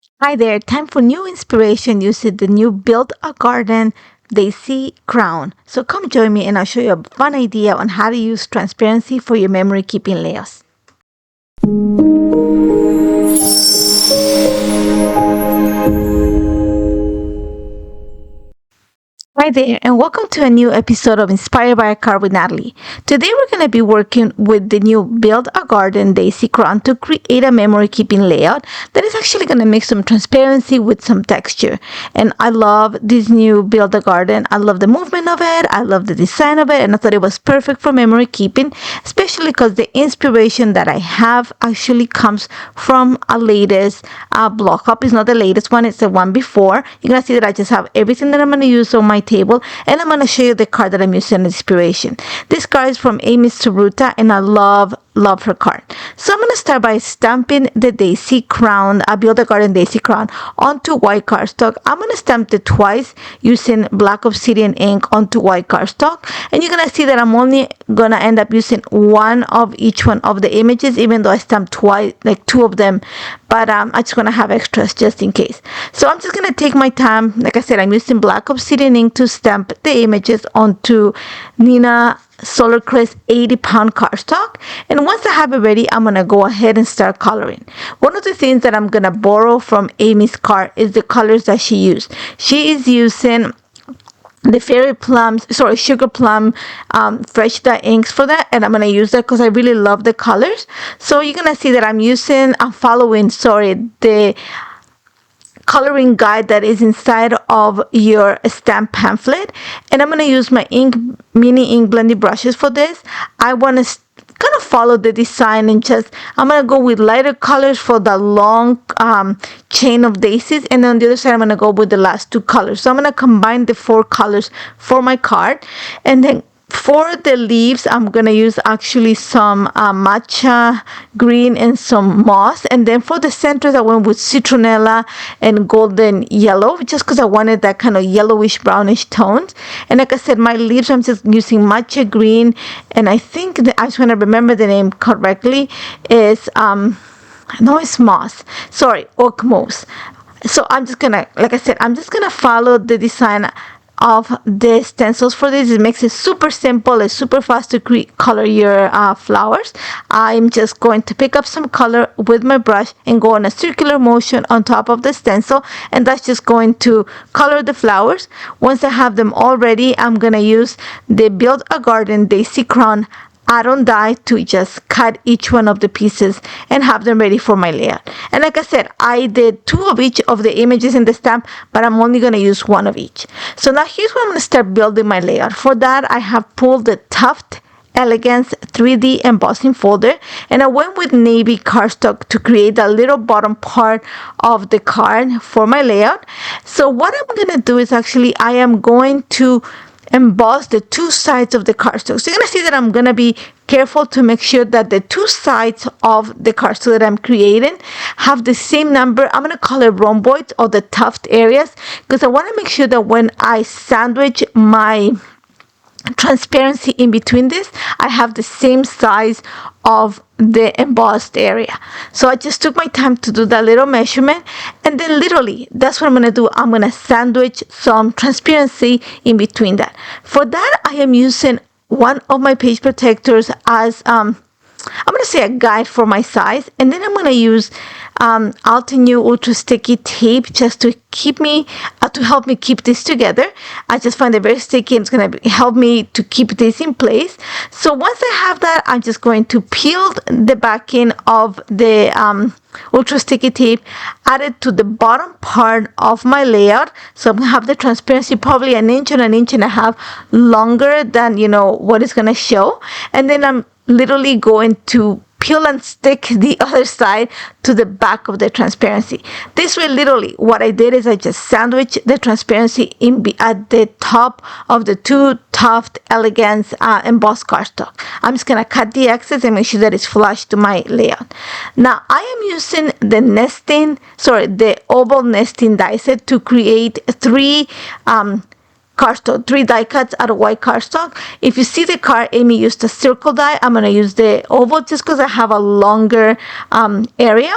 Hi there, time for new inspiration using the new Build a Garden Daisy Crown. So come join me and I'll show you a fun idea on how to use transparency for your memory keeping layers. Hi there, and welcome to a new episode of Inspired by a Card with Natalie. Today we're going to be working with the new Build a Garden Daisy Crown to create a memory keeping layout that is actually going to mix some transparency with some texture. And I love this new Build a Garden. I love the movement of it, I love the design of it, and I thought it was perfect for memory keeping, especially because the inspiration that I have actually comes from a latest block up. It's not the latest one, it's the one before. You're going to see that I just have everything that I'm going to use on my table, and I'm going to show you the card that I'm using as inspiration. This card is from Amy Saruta, and I love her card. So I'm going to start by stamping the Daisy Crown, Build a Garden Daisy Crown, onto white cardstock. I'm going to stamp it twice using black Obsidian ink onto white cardstock, and you're going to see that I'm only going to end up using one of each one of the images, even though I stamped twice, like two of them, but I just want to have extras just in case. So I'm just going to take my time. Like I said, I'm using black Obsidian ink to stamp the images onto Nina Solar Crest 80-pound cardstock, and once I have it ready, I'm gonna go ahead and start coloring. One of the things that I'm gonna borrow from Amy's card is the colors that she used. She is using the Sugar Plum Fresh Dye Inks for that, and I'm gonna use that because I really love the colors. So you're gonna see that I'm following the coloring guide that is inside of your stamp pamphlet, and I'm going to use my mini ink blending brushes for this. I want to kind of follow the design, and I'm going to go with lighter colors for the long chain of daisies, and on the other side I'm going to go with the last two colors. So I'm going to combine the four colors for my card, and then for the leaves, I'm going to use actually some matcha green and some moss. And then for the centers, I went with citronella and golden yellow, just because I wanted that kind of yellowish, brownish tones. And like I said, my leaves, I'm just using matcha green. And I think I just want to remember the name correctly, is, no, it's moss. Sorry, oak moss. So I'm just going to, like I said, I'm just going to follow the design of the stencils for this. It makes it super simple. It's super fast to color your flowers. I'm just going to pick up some color with my brush and go in a circular motion on top of the stencil, and that's just going to color the flowers. Once I have them all ready, I'm going to use the Build a Garden Daisy Crown add-on die to just cut each one of the pieces and have them ready for my layout. And like I said, I did two of each of the images in the stamp, but I'm only going to use one of each. So now here's where I'm going to start building my layout. For that, I have pulled the Tufted Elegance 3D embossing folder, and I went with navy cardstock to create that little bottom part of the card for my layout. So what I'm going to do is actually I am going to emboss the two sides of the cardstock. So you're going to see that I'm going to be careful to make sure that the two sides of the cardstock that I'm creating have the same number. I'm going to call it rhomboids, or the tuft areas, because I want to make sure that when I sandwich my transparency in between this, I have the same size of the embossed area. So I just took my time to do that little measurement, and then literally that's what I'm going to do. I'm going to sandwich some transparency in between that. For that, I am using one of my page protectors as I'm going to say a guide for my size, and then I'm going to use Altenew ultra sticky tape just to help me keep this together. I just find it very sticky, and it's going to help me to keep this in place. So once I have that, I'm just going to peel the backing of the ultra sticky tape, add it to the bottom part of my layout. So I'm going to have the transparency probably an inch and a half longer than what it's going to show, and then I'm literally going to peel and stick the other side to the back of the transparency. This way, literally, what I did is I just sandwiched the transparency at the top of the two Tufted Elegance embossed cardstock. I'm just going to cut the excess and make sure that it's flush to my layout. Now, I am using the oval nesting die set to create three cardstock, 3 die cuts out of white cardstock. If you see the card, Amy used a circle die. I'm going to use the oval just because I have a longer area.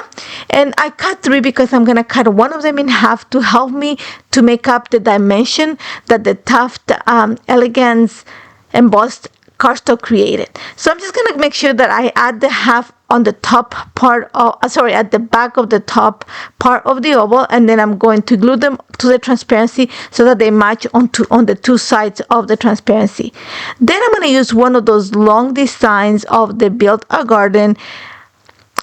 And I cut 3 because I'm going to cut one of them in half to help me to make up the dimension that the Tufted Elegance embossed cardstock created. So I'm just going to make sure that I add the half on the top part of, at the back of the top part of the oval, and then I'm going to glue them to the transparency so that they match on the 2 sides of the transparency. Then I'm going to use one of those long designs of the Build a Garden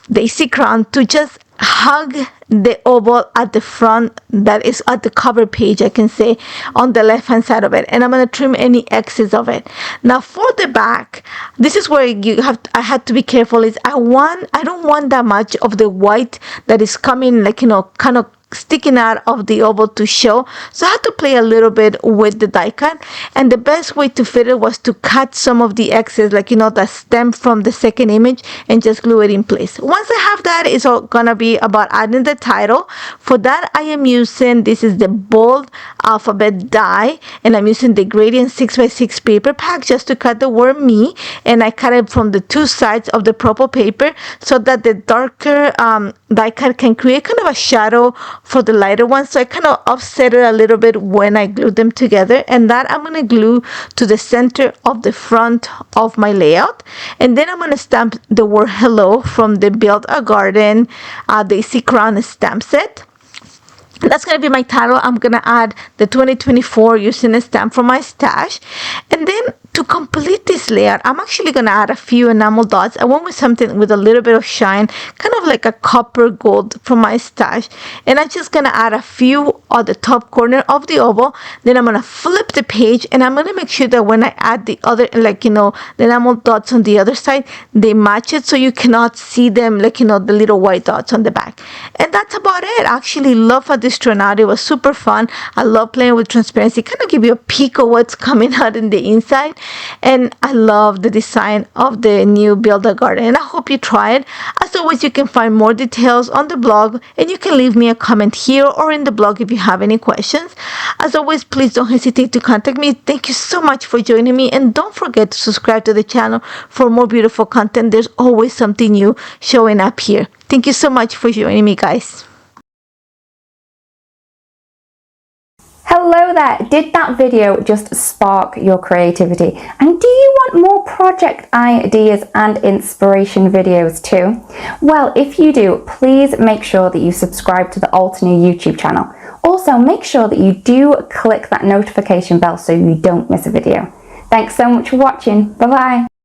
daisy crown to just hug the oval at the front, that is at the cover page, I can say, on the left hand side of it, and I'm going to trim any excess of it. Now for the back, this is where I had to be careful, is I don't want that much of the white that is coming, like, you know, kind of sticking out of the oval to show. So I had to play a little bit with the die cut, and the best way to fit it was to cut some of the excess, like, you know, the stem from the second image, and just glue it in place. Once I have that, it's all gonna be about adding the title. For that, I am using, this is the bold alphabet die, and I'm using the gradient 6x6 paper pack just to cut the word me, and I cut it from the 2 sides of the purple paper so that the darker die cut can create kind of a shadow for the lighter one. So I kind of offset it a little bit when I glue them together, and that I'm going to glue to the center of the front of my layout. And then I'm going to stamp the word hello from the Build a Garden Daisy Crown stamp set. That's going to be my title. I'm going to add the 2024 using a stamp from my stash. And then to complete this layout, I'm actually going to add a few enamel dots. I went with something with a little bit of shine, kind of like a copper gold from my stash. And I'm just going to add a few on the top corner of the oval. Then I'm going to flip the page, and I'm going to make sure that when I add the other, like, you know, the enamel dots on the other side, they match it so you cannot see them, like, you know, the little white dots on the back. And that's about it. I actually love how this turned out. It was super fun. I love playing with transparency, kind of give you a peek of what's coming out in the inside. And I love the design of the new Build a Garden, and I hope you try it. As always, you can find more details on the blog, and you can leave me a comment here or in the blog if you have any questions. As always, please don't hesitate to contact me. Thank you so much for joining me, and don't forget to subscribe to the channel for more beautiful content. There's always something new showing up here. Thank you so much for joining me, guys. Hello there! Did that video just spark your creativity? And do you want more project ideas and inspiration videos too? Well, if you do, please make sure that you subscribe to the Altenew YouTube channel. Also, make sure that you do click that notification bell so you don't miss a video. Thanks so much for watching. Bye bye!